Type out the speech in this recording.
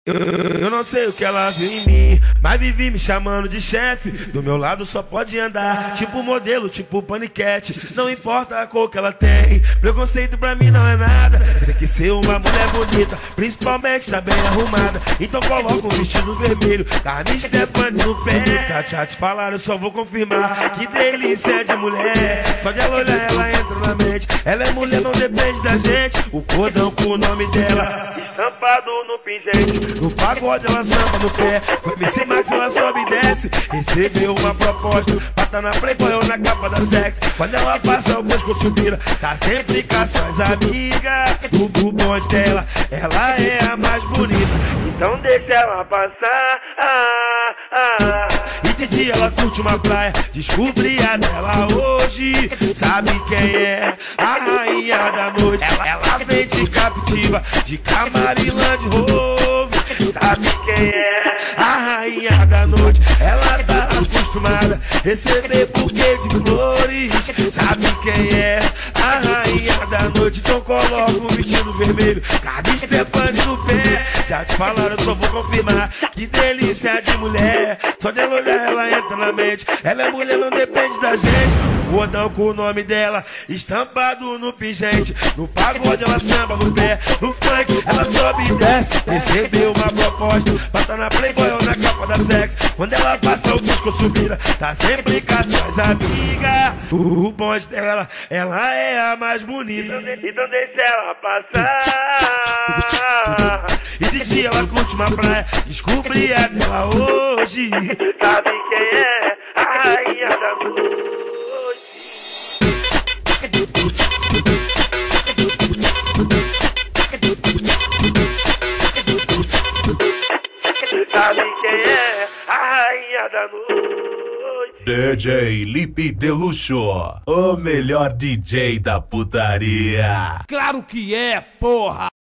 Eu não sei o que ela viu em mim, mas vive me chamando de chefe. Do meu lado só pode andar, tipo modelo, tipo paniquete. Não importa a cor que ela tem, preconceito pra mim não é nada. Tem que ser uma mulher bonita, principalmente tá bem arrumada. Então coloca um vestido vermelho, Carmen Stefani no pé. Já te falaram, eu só vou confirmar. Que delícia de mulher, só de ela olhar ela entra na mente. Ela é mulher, não depende da gente. O cordão com o nome dela estampado no pingente. No pagode ela samba no pé, com MC Max ela sobe e desce. Recebeu uma proposta pra tá na Playboy ou na capa da Sex. Quando ela passa o pescoço vira, tá sempre com as suas amigas. O bonde dela, ela é a mais bonita, então deixa ela passar. E de dia ela curte uma praia, descobri a dela hoje. Sabe quem é? A rainha da noite. Ela vem de captiva, de Camarilândia Rover. Sabe quem é? A rainha da noite. Ela tá acostumada a receber buquê de flores. Sabe quem é? A rainha da noite. Então coloca um vestido vermelho, Carmen Stefani no pé. Já te falaram, eu só vou confirmar. Que delícia de mulher, só de ela olhar ela entra na mente. Ela é mulher, não depende da gente. Cordão com o nome dela estampado no pingente. No pagode ela samba no pé, no funk ela sobe e desce. Recebeu uma proposta pra tá na Playboy ou na capa da Sex. Quando ela passa o pescoço vira, tá sempre com as suas amigas. O bonde dela, ela é a mais bonita, então deixa ela passar. E de dia ela curte uma praia, descobri a dela hoje. Sabe quem é? A rainha da noite. Sabe quem é? A rainha da noite. DJ Lipe Deluxo, o melhor DJ da putaria. Claro que é, porra!